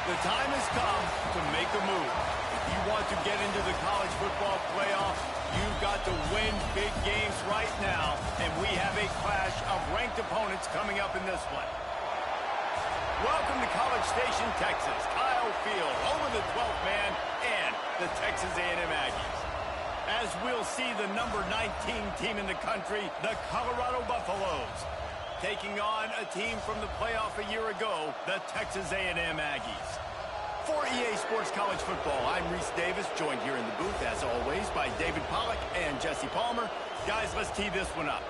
The time has come to make a move. If you want to get into the college football playoff, you've got to win big games right now, and we have a clash of ranked opponents coming up in this one. Welcome to College Station, Texas. Kyle Field, home of the 12th man and the Texas A&M Aggies. As we'll see, the number 19 team in the country, the Colorado Buffaloes, taking on a team from the playoff a year ago, the Texas A&M Aggies. For EA Sports College Football, I'm Reese Davis, joined here in the booth, as always, by David Pollack and Jesse Palmer. Guys, let's tee this one up.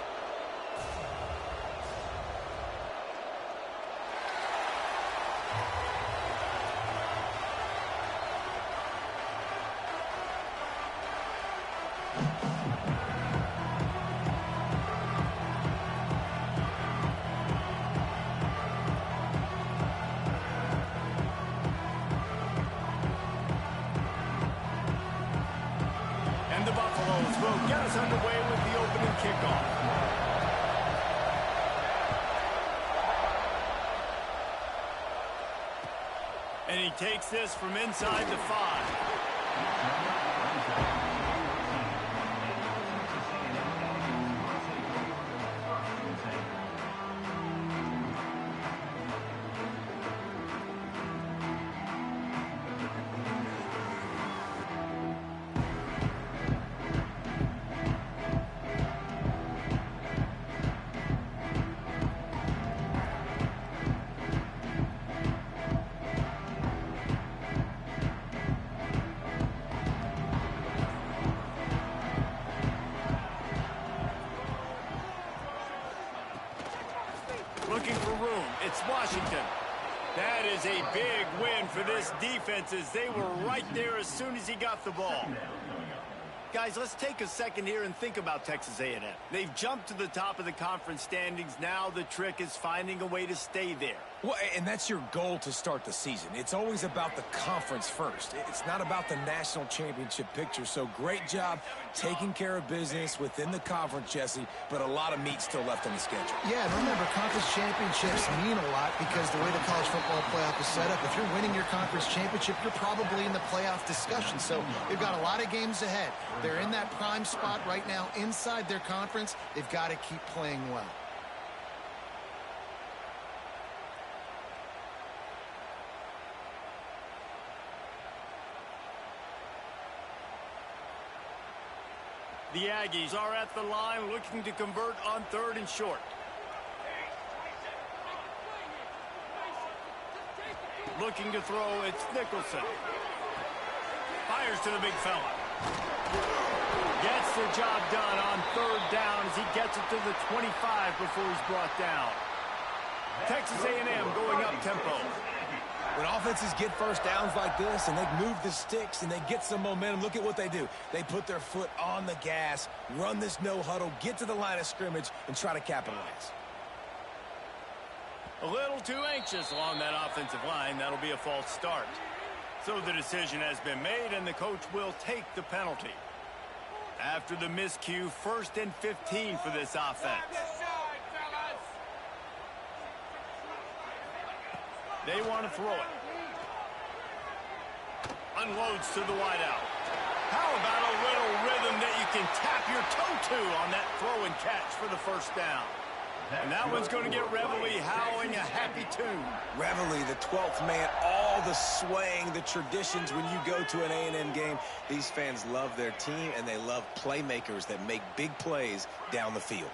The Buffaloes will get us underway with the opening kickoff. And he takes this from inside the 5. Looking for room. It's Washington. That is a big win for this defense as they were right there as soon as he got the ball. Guys, let's take a second here and think about Texas A&M. They've jumped to the top of the conference standings. Now the trick is finding a way to stay there. Well, and that's your goal to start the season. It's always about the conference first. It's not about the national championship picture. So great job taking care of business within the conference, Jesse, but a lot of meat still left on the schedule. Yeah, and remember, conference championships mean a lot because the way the college football playoff is set up, if you're winning your conference championship, you're probably in the playoff discussion. So they've got a lot of games ahead. They're in that prime spot right now inside their conference. They've got to keep playing well. The Aggies are at the line looking to convert on 3rd and short. Looking to throw, it's Nicholson. Fires to the big fella. Gets the job done on 3rd down as he gets it to the 25 before he's brought down. Texas A&M going up tempo. When offenses get first downs like this and they move the sticks and they get some momentum, look at what they do. They put their foot on the gas, run this no huddle, get to the line of scrimmage, and try to capitalize. A little too anxious along that offensive line. That'll be a false start. So the decision has been made, and the coach will take the penalty. After the miscue, 1st and 15 for this offense. They want to throw it. Unloads to the wideout. How about a little rhythm that you can tap your toe to on that throw and catch for the 1st down? And that one's going to get Reveille howling a happy tune. Reveille, the 12th man, all the swaying, the traditions when you go to an A&M game. These fans love their team, and they love playmakers that make big plays down the field.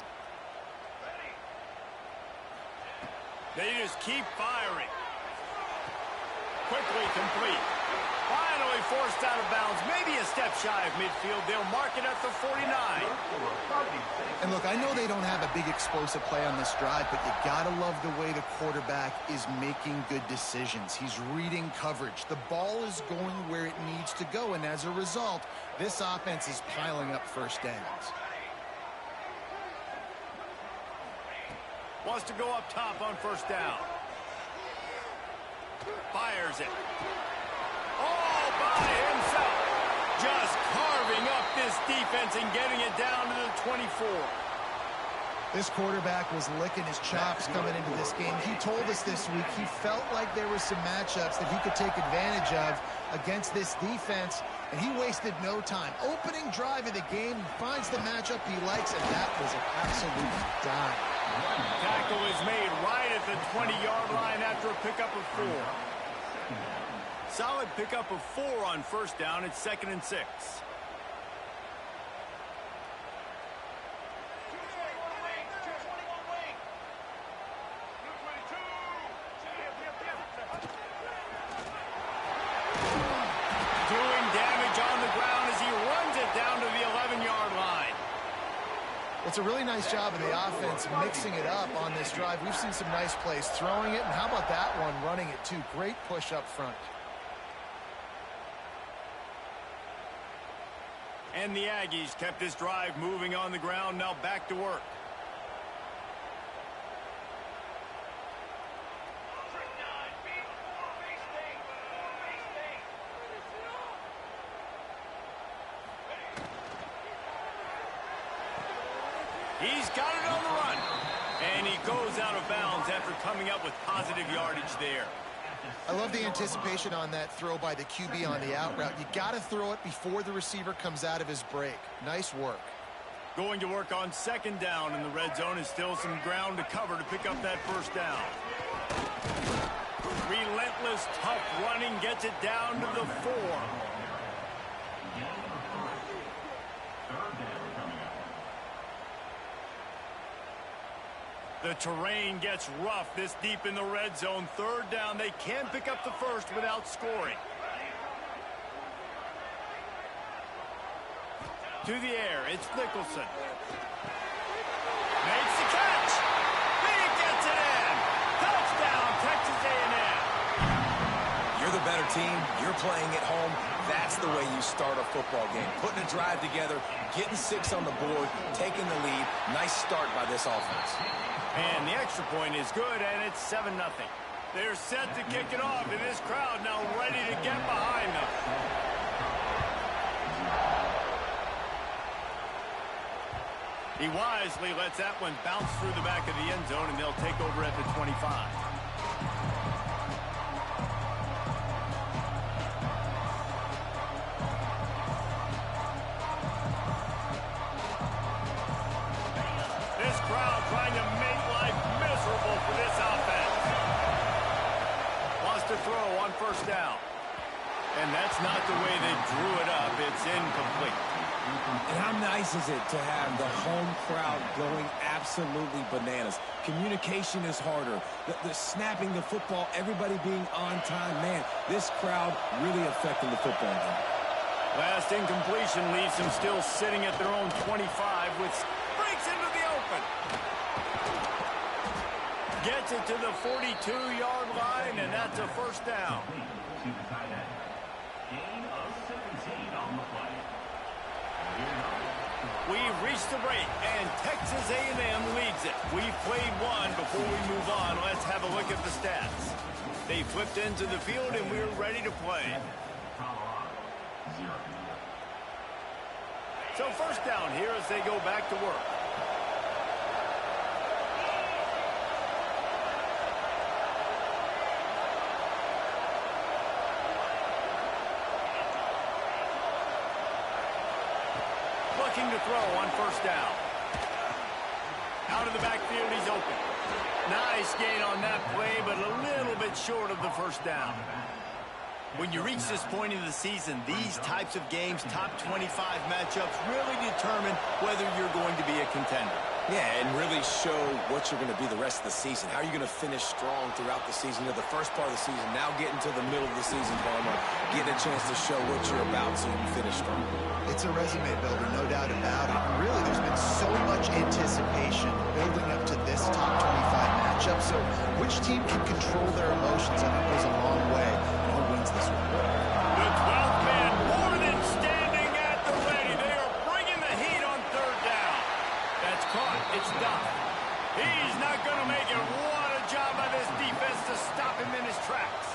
They just keep firing. Quickly complete. Finally forced out of bounds. Maybe a step shy of midfield. They'll mark it at the 49. And look, I know they don't have a big explosive play on this drive, but you gotta love the way the quarterback is making good decisions. He's reading coverage. The ball is going where it needs to go, and as a result, this offense is piling up 1st downs. Wants to go up top on 1st down. Fires it. All by himself. Just carving up this defense and getting it down to the 24. This quarterback was licking his chops coming into this game. He told us this week he felt like there were some matchups that he could take advantage of against this defense, and he wasted no time. Opening drive of the game, finds the matchup he likes, and that was an absolute dime. Tackle is made right at the 20-yard line after a pickup of 4. Solid pickup of 4 on first down. It's 2nd and 6. It's a really nice job of the offense mixing it up on this drive. We've seen some nice plays throwing it, and how about that one running it too? Great push up front. And the Aggies kept this drive moving on the ground. Now back to work. He's got it on the run. And he goes out of bounds after coming up with positive yardage there. I love the anticipation on that throw by the QB on the out route. You got to throw it before the receiver comes out of his break. Nice work. Going to work on 2nd down in the red zone. Is still some ground to cover to pick up that first down. Relentless, tough running gets it down to the 4. The terrain gets rough this deep in the red zone. 3rd down. They can pick up the first without scoring. To the air. It's Nicholson. Makes the catch. He gets it in. Touchdown, Texas A&M. You're the better team. You're playing at home. That's the way you start a football game. Putting a drive together, getting 6 on the board, taking the lead. Nice start by this offense. And the extra point is good, and it's 7-0. They're set to kick it off, and this crowd now ready to get behind them. He wisely lets that one bounce through the back of the end zone, and they'll take over at the 25. This crowd trying to make life miserable for this offense. Wants to throw on first down. And that's not the way they drew it up. It's incomplete. And how nice is it to have the home crowd going absolutely bananas? Communication is harder. The snapping the football, everybody being on time. Man, this crowd really affecting the football game. Last incompletion leaves them still sitting at their own 25, which breaks into the open. Gets it to the 42-yard line, and that's a first down. We've reached the break, and Texas A&M leads it. We've played one. Before we move on, let's have a look at the stats. They flipped into the field, and we're ready to play. So first down here as they go back to work. Looking to throw on first down. Out of the backfield, he's open. Nice gain on that play, but a little bit short of the first down. When you reach this point in the season, these types of games, top 25 matchups, really determine whether you're going to be a contender. Yeah, and really show what you're going to be the rest of the season. How are you going to finish strong throughout the season? The first part of the season, now getting to the middle of the season, Palmer, getting a chance to show what you're about so you can finish strong. It's a resume builder, no doubt about it. Really, there's been so much anticipation building up to this top 25 matchup. So which team can control their emotions, I think, goes a long way. And who wins this one? The 12th man more than standing at the ready. They are bringing the heat on third down. That's caught. It's done. He's not going to make it. What a job by this defense to stop him in his tracks.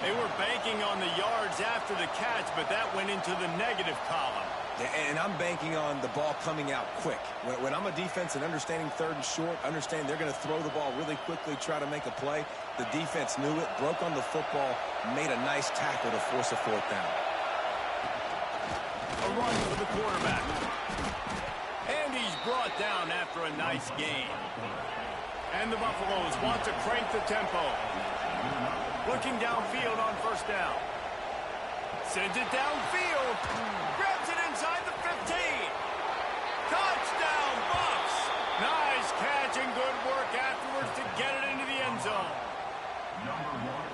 They were banking on the yards after the catch, but that went into the negative column. And I'm banking on the ball coming out quick. When I'm a defense and understanding third and short, understand they're going to throw the ball really quickly, try to make a play. The defense knew it, broke on the football, made a nice tackle to force a fourth down. A run for the quarterback. And he's brought down after a nice gain. And the Buffaloes want to crank the tempo. Looking downfield on first down. Sends it downfield. Grabs it inside the 15. Touchdown, Bucks. Nice catch and good work afterwards to get it into the end zone.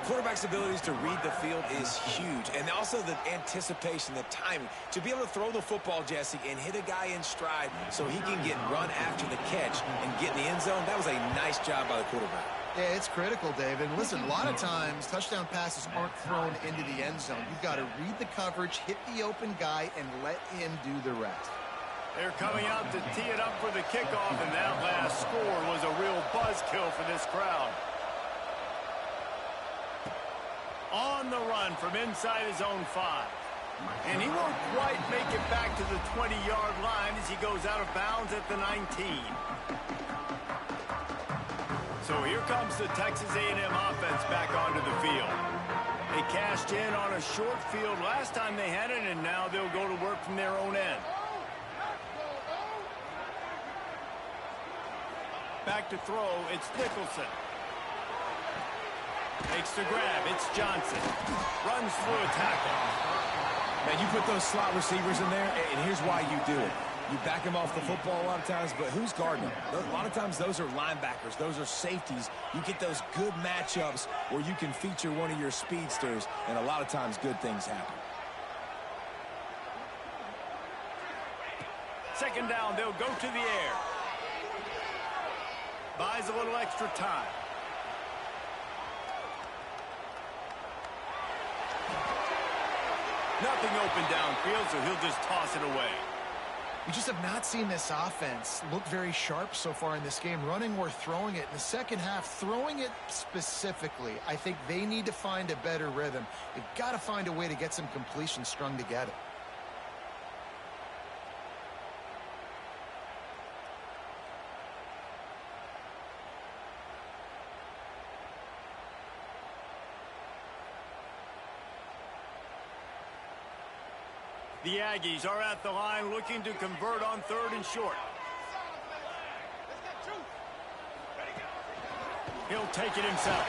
Quarterback's abilities to read the field is huge, and also the anticipation, the timing. To be able to throw the football, Jesse, and hit a guy in stride so he can get run after the catch and get in the end zone, that was a nice job by the quarterback. Yeah, it's critical, David. Listen, a lot of times touchdown passes aren't thrown into the end zone. You've got to read the coverage, hit the open guy, and let him do the rest. They're coming out to tee it up for the kickoff, and that last score was a real buzzkill for this crowd. On the run from inside his own 5. And he won't quite make it back to the 20-yard line as he goes out of bounds at the 19. So here comes the Texas A&M offense back onto the field. They cashed in on a short field last time they had it, and now they'll go to work from their own end. Back to throw, it's Nicholson. Makes the grab, it's Johnson. Runs through a tackle. Now, you put those slot receivers in there, and here's why you do it. You back him off the football a lot of times, but who's guarding him? A lot of times those are linebackers. Those are safeties. You get those good matchups where you can feature one of your speedsters, and a lot of times good things happen. Second down, they'll go to the air. Buys a little extra time. Nothing open downfield, so he'll just toss it away. We just have not seen this offense look very sharp so far in this game, running or throwing it. In the second half, throwing it specifically, I think they need to find a better rhythm. They've got to find a way to get some completion strung together. The Aggies are at the line looking to convert on third and short. He'll take it himself.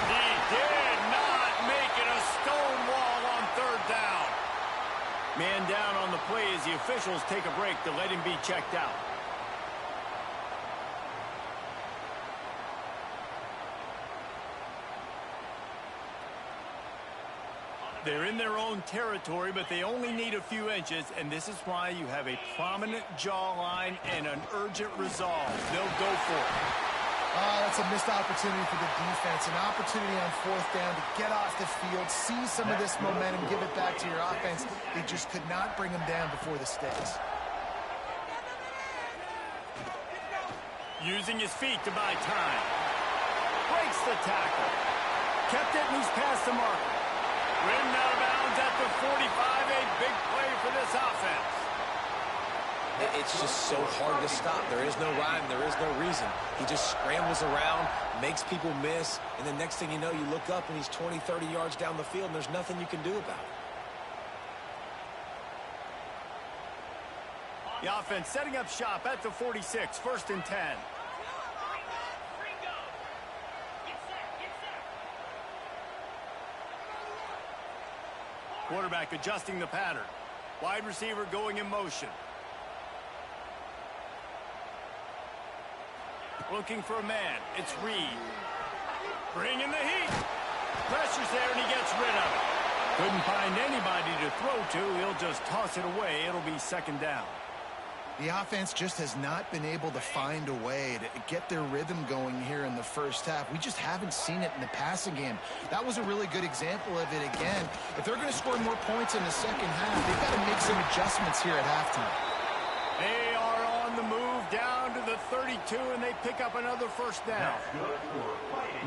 He did not make it a stone wall on third down. Man down on the play as the officials take a break to let him be checked out. They're in their own territory, but they only need a few inches, and this is why you have a prominent jawline and an urgent resolve. They'll go for it. That's a missed opportunity for the defense. An opportunity on fourth down to get off the field, see some of this momentum, give it back to your offense. They just could not bring them down before the sticks. Using his feet to buy time. Breaks the tackle. Kept it, and he's past the marker. Ridden out of bounds at the 45, a big play for this offense. It's just so hard to stop. There is no rhyme. There is no reason. He just scrambles around, makes people miss, and the next thing you know, you look up and he's 20, 30 yards down the field, and there's nothing you can do about it. The offense setting up shop at the 46, 1st and 10. Quarterback adjusting the pattern. Wide receiver going in motion. Looking for a man. It's Reed. Bringing the heat. Pressure's there, and he gets rid of it. Couldn't find anybody to throw to. He'll just toss it away. It'll be second down. The offense just has not been able to find a way to get their rhythm going here in the first half. We just haven't seen it in the passing game. That was a really good example of it again. If they're going to score more points in the second half, they've got to make some adjustments here at halftime. They are on the move down to the 32, and they pick up another first down.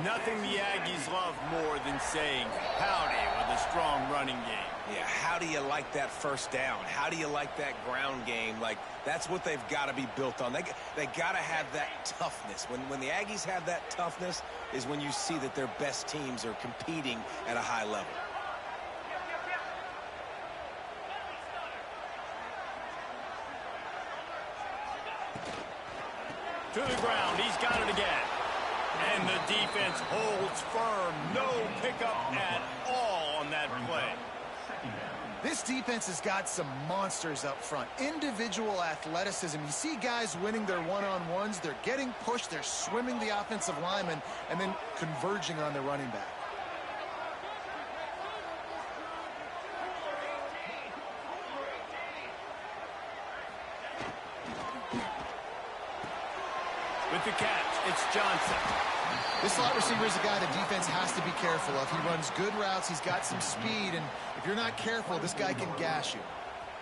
Nothing the Aggies love more than saying howdy with a strong running game. Yeah, how do you like that first down? How do you like that ground game? Like, that's what they've got to be built on. They got to have that toughness. When the Aggies have that toughness is when you see that their best teams are competing at a high level. To the ground, he's got it again. And the defense holds firm. No pickup at all on that play. This defense has got some monsters up front. Individual athleticism. You see guys winning their one-on-ones. They're getting pushed. They're swimming the offensive lineman and then converging on the running back. With the catch, it's Johnson. This slot receiver is a guy the defense has to be careful of. He runs good routes. He's got some speed, and if you're not careful, this guy can gash you.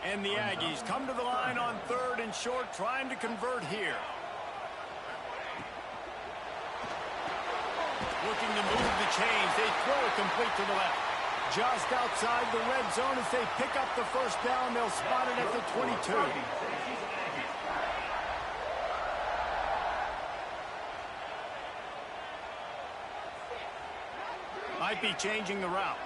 And the Aggies come to the line on 3rd and short, trying to convert here. Looking to move the chains. They throw it complete to the left. Just outside the red zone as they pick up the first down. They'll spot it at the 22. Might be changing the route.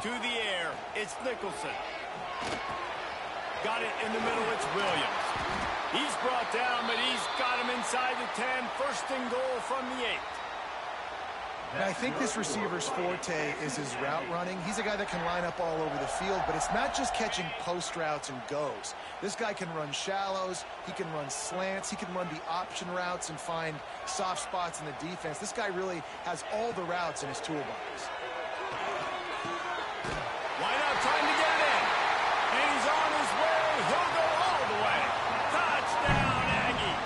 To the air, it's Nicholson. Got it in the middle, it's Williams. He's brought down, but he's got him inside the 10. First and goal from the 8. And I think this receiver's forte is his route running. He's a guy that can line up all over the field, but it's not just catching post routes and goes. This guy can run shallows, he can run slants, he can run the option routes and find soft spots in the defense. This guy really has all the routes in his toolbox. Wide out trying to get it in. And he's on his way. He'll go all the way. Touchdown, Aggie.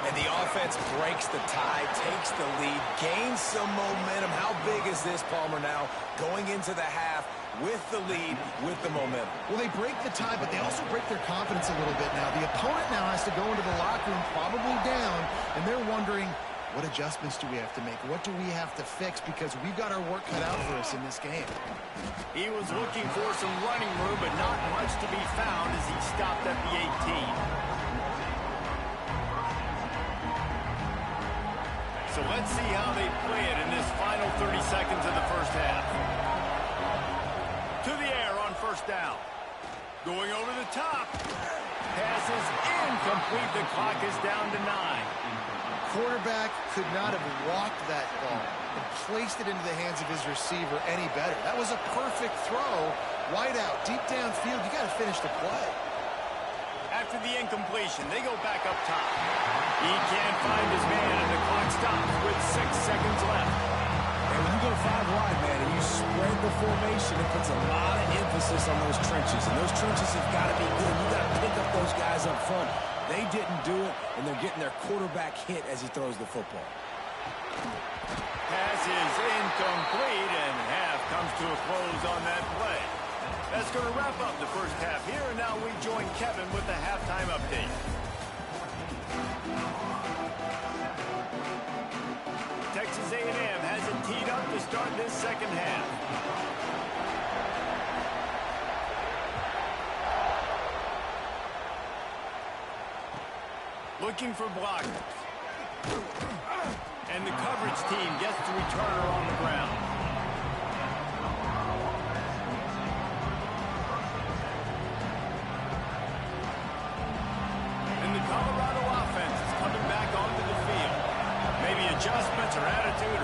And the offense breaks the tie, takes the lead, gains some momentum. How big is this, Palmer, now going into the half with the lead, with the momentum? Well, they break the tie, but they also break their confidence a little bit now. The opponent now has to go into the locker room probably down, and they're wondering, what adjustments do we have to make? What do we have to fix? Because we've got our work cut out for us in this game. He was looking for some running room, but not much to be found as he stopped at the 18. So let's see how they play it in this final 30 seconds of the first half. To the air on first down. Going over the top. Pass is incomplete. The clock is down to 9. Quarterback could not have walked that ball and placed it into the hands of his receiver any better. That was a perfect throw. Wide out, deep downfield. You got to finish the play. After the incompletion, they go back up top. He can't find his man, and the clock stops with 6 seconds left. And when you go 5 wide, man, and you spread the formation, it puts a lot of emphasis on those trenches. And those trenches have got to be good. You got to pick up those guys up front. They didn't do it, and they're getting their quarterback hit as he throws the football. Pass is incomplete, and half comes to a close on that play. That's going to wrap up the first half here, and now we join Kevin with the halftime update. Texas A&M has it teed up to start this second half. Looking for blockers. And the coverage team gets the returner on the ground. And the Colorado offense is coming back onto the field. Maybe adjustments or attitude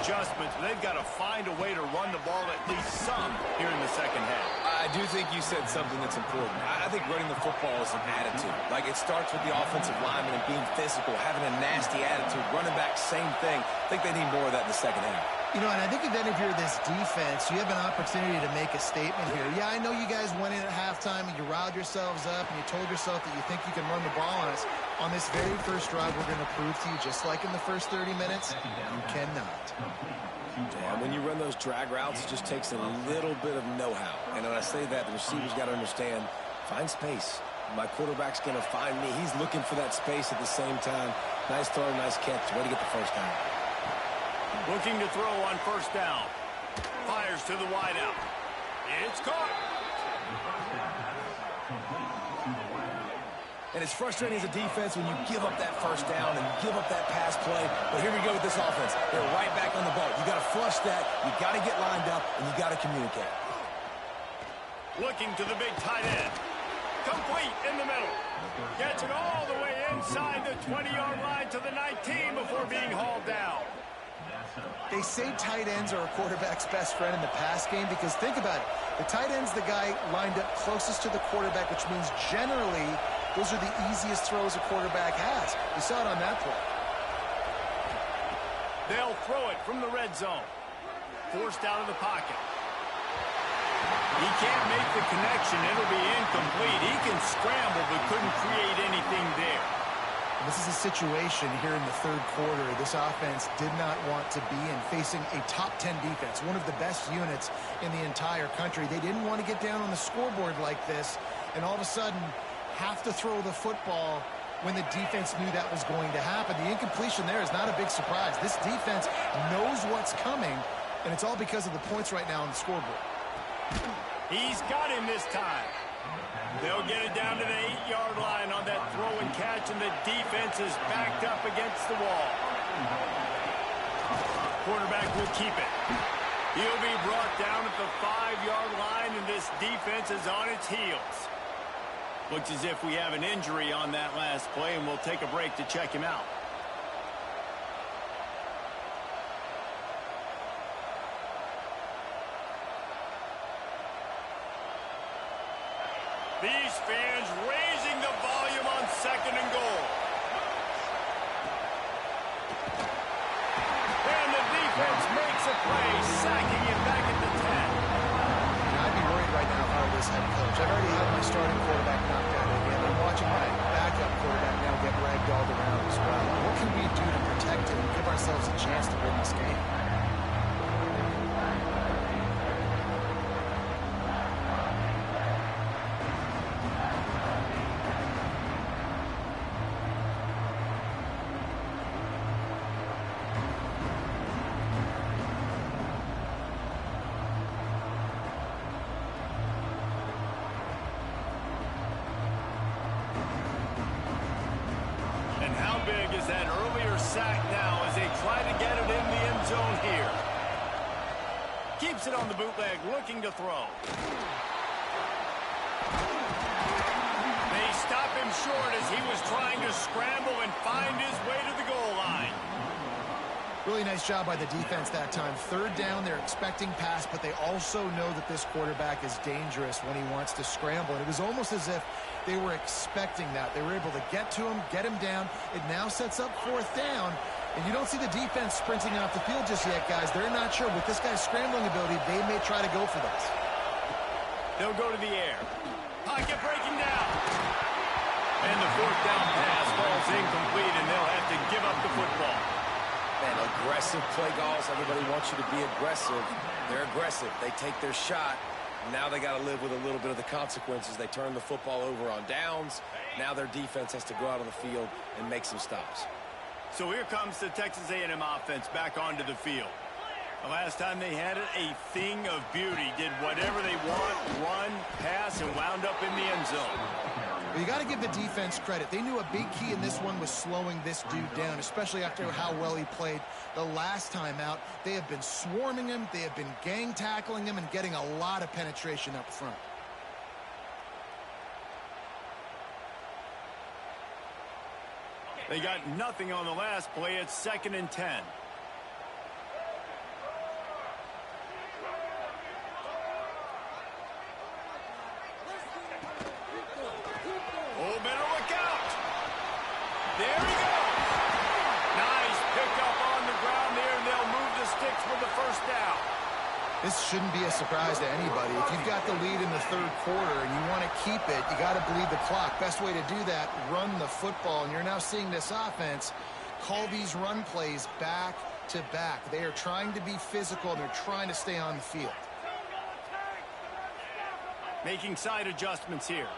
adjustments. They've got to find a way to run the ball at least some here in the second half. I do think you said something that's important. I think running the football is an attitude. Like, it starts with the offensive lineman and being physical, having a nasty attitude. Running back, same thing. I think they need more of that in the second half. You know, and I think then if you're this defense, you have an opportunity to make a statement here. Yeah, I know you guys went in at halftime and you riled yourselves up and you told yourself that you think you can run the ball on us. On this very first drive, we're going to prove to you, just like in the first 30 minutes, you cannot. Yeah, when you run those drag routes, it just takes a little bit of know-how. And when I say that, the receivers got to understand, find space, My quarterback's going to find me. He's looking for that space at the same time. Nice throw, nice catch. Way to get the first down. Looking to throw on first down. Fires to the wideout. It's caught. And it's frustrating as a defense when you give up that first down and give up that pass play. But here we go with this offense. They're right back on the ball. You got to flush that. You got to get lined up, and you got to communicate. Looking to the big tight end. Complete in the middle. Gets it all the way inside the 20-yard line to the 19 before being hauled down. They say tight ends are a quarterback's best friend in the pass game because think about it. The tight end's the guy lined up closest to the quarterback, which means generally those are the easiest throws a quarterback has. You saw it on that play. They'll throw it from the red zone. Forced out of the pocket. He can't make the connection. It'll be incomplete. He can scramble but couldn't create anything there. This is a situation here in the third quarter this offense did not want to be in, facing a top 10 defense, one of the best units in the entire country. They didn't want to get down on the scoreboard like this and all of a sudden have to throw the football when the defense knew that was going to happen. The incompletion there is not a big surprise. This defense knows what's coming, and it's all because of the points right now on the scoreboard. He's got him this time. They'll get it down to the 8-yard line on that throw and catch, and the defense is backed up against the wall. Quarterback will keep it. He'll be brought down at the 5-yard line, and this defense is on its heels. Looks as if we have an injury on that last play, and we'll take a break to check him out. These fans raising the volume on second and goal. And the defense makes a play, sacking him back at the 10. I'd be worried right now if I were this head coach. I've already had my starting quarterback knocked out again. I'm watching my backup quarterback now get ragdolled around as well. What can we do to protect him and give ourselves a chance to win this game? Big is that earlier sack now as they try to get it in the end zone here. Keeps it on the bootleg, looking to throw. They stop him short as he was trying to scramble and find his way to the goal line. Really nice job by the defense that time. Third down, they're expecting pass, but they also know that this quarterback is dangerous when he wants to scramble. And it was almost as if they were expecting that. They were able to get to him, get him down. It now sets up fourth down. And you don't see the defense sprinting off the field just yet, guys. They're not sure. With this guy's scrambling ability, they may try to go for this. They'll go to the air. Pocket breaking down. And the fourth down pass falls incomplete, and they'll have to give up the football. Man, aggressive play calls. Everybody wants you to be aggressive. They're aggressive. They take their shot. Now they got to live with a little bit of the consequences. They turn the football over on downs. Now their defense has to go out on the field and make some stops. So here comes the Texas A&M offense back onto the field. The last time they had it, a thing of beauty. Did whatever they want, run, pass, and wound up in the end zone. Well, you got to give the defense credit. They knew a big key in this one was slowing this dude down, especially after how well he played the last time out. They have been swarming him. They have been gang tackling him and getting a lot of penetration up front. They got nothing on the last play. It's 2nd and 10. Oh, better look out. There he goes. Nice pickup on the ground there, and they'll move the sticks for the first down. This shouldn't be a surprise to anybody. If you've got the lead in the third quarter and you want to keep it, you got to bleed the clock. Best way to do that, run the football. And you're now seeing this offense call these run plays back to back. They are trying to be physical, and they're trying to stay on the field. Making side adjustments here.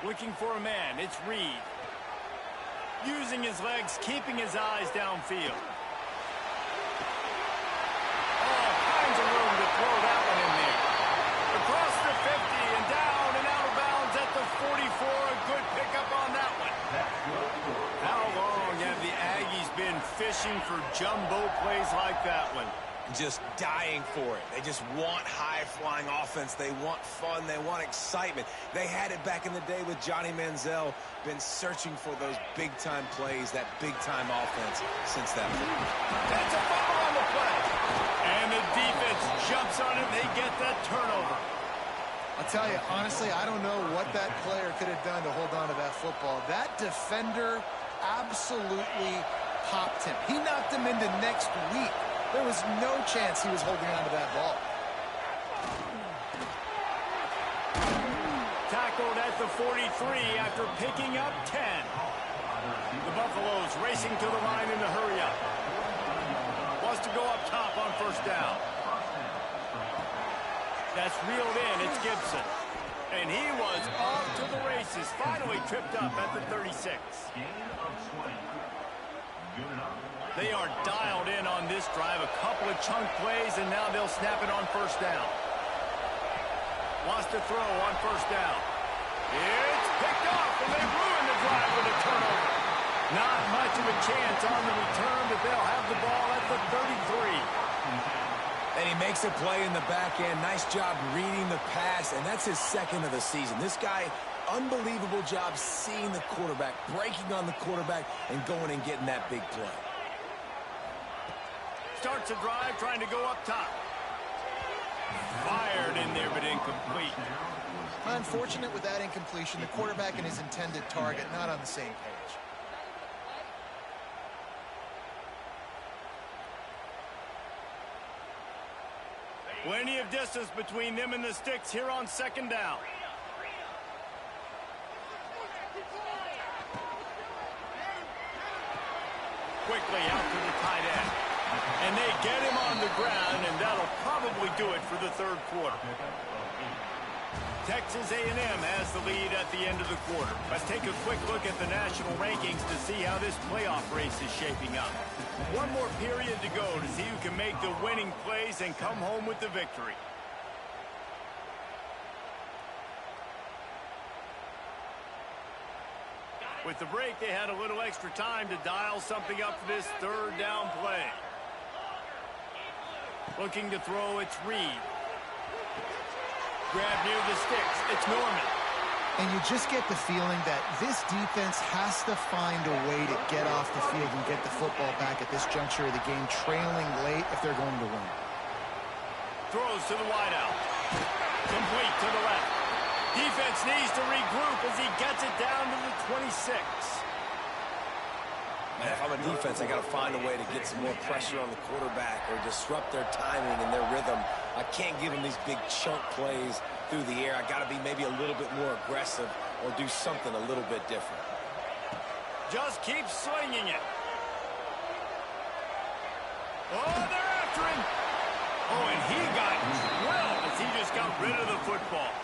Looking for a man. It's Reed. Using his legs, keeping his eyes downfield. All kinds of room to throw that one in there. Across the 50 and down and out of bounds at the 44. A good pickup on that one. How long have the Aggies been fishing for jumbo plays like that one? Just dying for it. They just want high-flying offense. They want fun. They want excitement. They had it back in the day with Johnny Manziel. Been searching for those big-time plays, that big-time offense since that point. That's a fumble on the play. And the defense jumps on it. They get that turnover. I'll tell you, honestly, I don't know what that player could have done to hold on to that football. That defender absolutely popped him. He knocked him into next week. There was no chance he was holding on to that ball. Tackled at the 43 after picking up 10. The Buffaloes racing to the line in the hurry up. Wants to go up top on first down. That's reeled in. It's Gibson. And he was off to the races. Finally tripped up at the 36. They are dialed in on this drive. A couple of chunk plays, and now they'll snap it on first down. Wants to throw on first down. It's picked off, and they ruin the drive with a turnover. Not much of a chance on the return, but they'll have the ball at the 33. And he makes a play in the back end. Nice job reading the pass, and that's his second of the season. This guy, unbelievable job seeing the quarterback, breaking on the quarterback, and going and getting that big play. Starts a drive trying to go up top. Fired in there, but incomplete. Unfortunate with that incompletion. The quarterback and his intended target not on the same page. Plenty of distance between them and the sticks here on second down. Quickly out to the tight end. And they get him on the ground, and that'll probably do it for the third quarter. Texas A&M has the lead at the end of the quarter. Let's take a quick look at the national rankings to see how this playoff race is shaping up. One more period to go to see who can make the winning plays and come home with the victory. With the break, they had a little extra time to dial something up for this third down play. Looking to throw, it's Reed. Grab near the sticks, it's Norman. And you just get the feeling that this defense has to find a way to get off the field and get the football back at this juncture of the game, trailing late if they're going to win. Throws to the wideout. Complete to the left. Defense needs to regroup as he gets it down to the 26. Man, if I'm a defense, I got to find a way to get some more pressure on the quarterback or disrupt their timing and their rhythm. I can't give them these big chunk plays through the air. I got to be maybe a little bit more aggressive or do something a little bit different. Just keep slinging it. Oh, they're after him. Oh, and he got well as he just got rid of the football.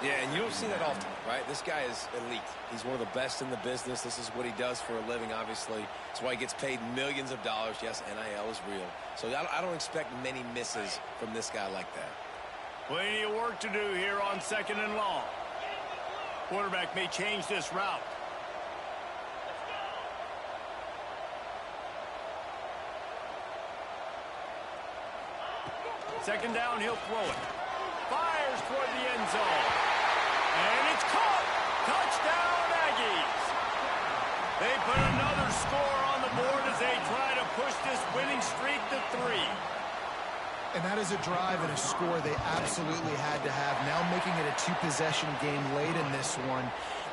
Yeah, and you don't see that often, right? This guy is elite. He's one of the best in the business. This is what he does for a living, obviously. That's why he gets paid millions of dollars. Yes, NIL is real. So I don't expect many misses from this guy like that. Plenty of work to do here on second and long. Quarterback may change this route. Second down, he'll throw it. Fires toward the end zone. And it's caught. Touchdown, Aggies. They put another score on the board as they try to push this winning streak to 3. And that is a drive and a score they absolutely had to have. Now making it a two-possession game late in this one.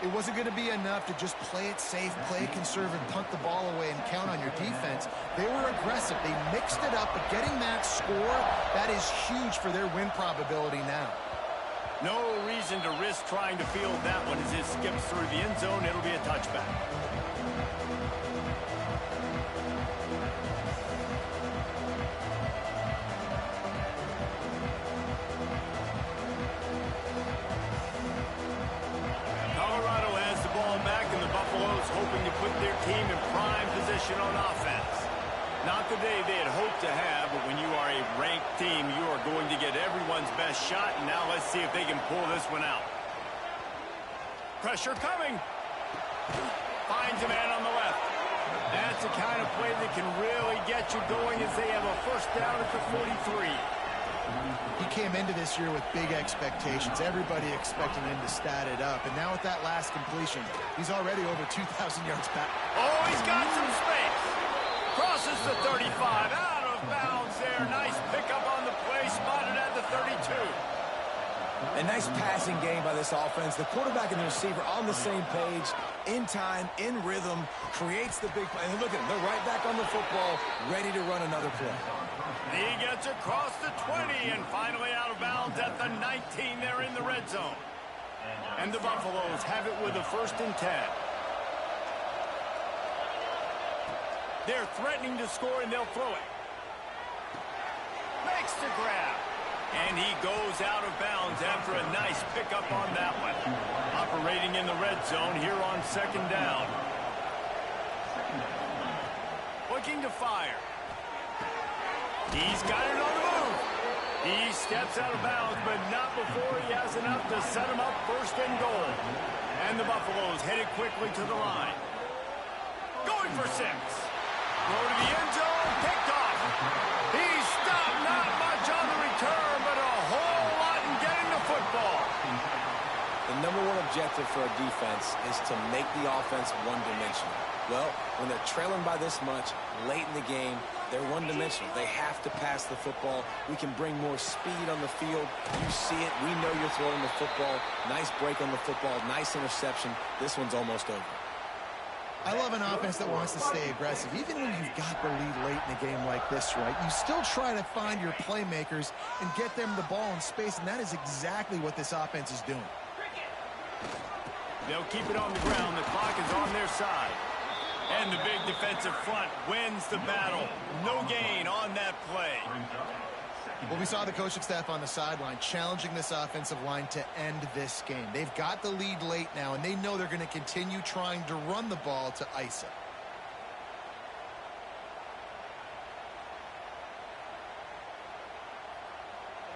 It wasn't going to be enough to just play it safe, play it conservative, punt the ball away, and count on your defense. They were aggressive. They mixed it up, but getting that score, that is huge for their win probability now. No reason to risk trying to field that one as it skips through the end zone. It'll be a touchback. Colorado team in prime position on offense. Not the day they had hoped to have, but when you are a ranked team, you are going to get everyone's best shot, and now let's see if they can pull this one out. Pressure coming. Finds a man on the left. That's the kind of play that can really get you going as they have a first down at the 43. He came into this year with big expectations. Everybody expecting him to stat it up. And now with that last completion, he's already over 2,000 yards back. Oh, he's got some space. Crosses the 35. Out of bounds there. Nice pickup on the play. Spotted at the 32. A nice passing game by this offense. The quarterback and the receiver on the same page, in time, in rhythm, creates the big play. And look at them. They're right back on the football, ready to run another play. He gets across the 20 and finally out of bounds at the 19. They're in the red zone. And the Buffaloes have it with a 1st and 10. They're threatening to score, and they'll throw it. Makes the grab. And he goes out of bounds after a nice pickup on that one. Operating in the red zone here on 2nd down. Looking to fire. He's got it on the move. He steps out of bounds, but not before he has enough to set him up 1st and goal. And the Buffaloes headed quickly to the line. Going for 6. Go to the end zone. Picked off. He stopped, not much on the return, but a whole lot in getting the football. The number one objective for a defense is to make the offense one-dimensional. Well, when they're trailing by this much, late in the game, they're one-dimensional. They have to pass the football. We can bring more speed on the field. You see it. We know you're throwing the football. Nice break on the football. Nice interception. This one's almost over. I love an offense that wants to stay aggressive. Even when you've got the lead late in a game like this, right, you still try to find your playmakers and get them the ball in space, and that is exactly what this offense is doing. They'll keep it on the ground. The clock is on their side. And the big defensive front wins the battle. No gain on that play. Well, we saw the coaching staff on the sideline challenging this offensive line to end this game. They've got the lead late now, and they know they're going to continue trying to run the ball to ice it.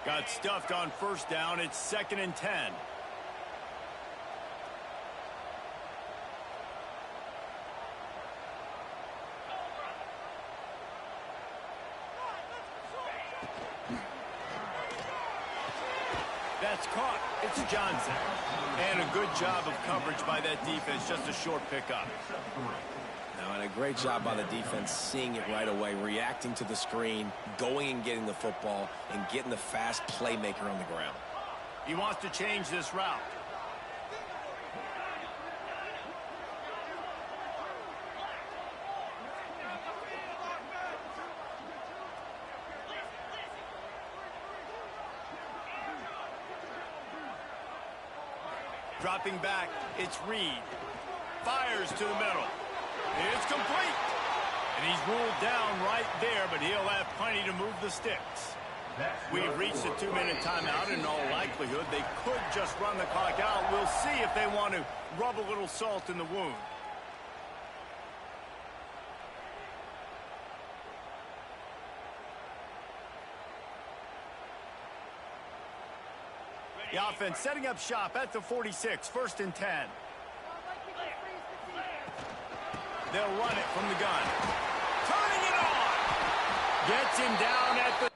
Got stuffed on 1st down. It's 2nd and 10. That's caught. It's Johnson. And a good job of coverage by that defense. Just a short pickup. Now, and a great job by the defense seeing it right away, reacting to the screen, going and getting the football, and getting the fast playmaker on the ground. He wants to change this route. Dropping back, it's Reed. Fires to the middle. It's complete. And he's ruled down right there, but he'll have plenty to move the sticks. We've reached a 2-minute timeout. In all likelihood, they could just run the clock out. We'll see if they want to rub a little salt in the wound. The offense setting up shop at the 46, 1st and 10. They'll run it from the gun. Turning it on. Gets him down at the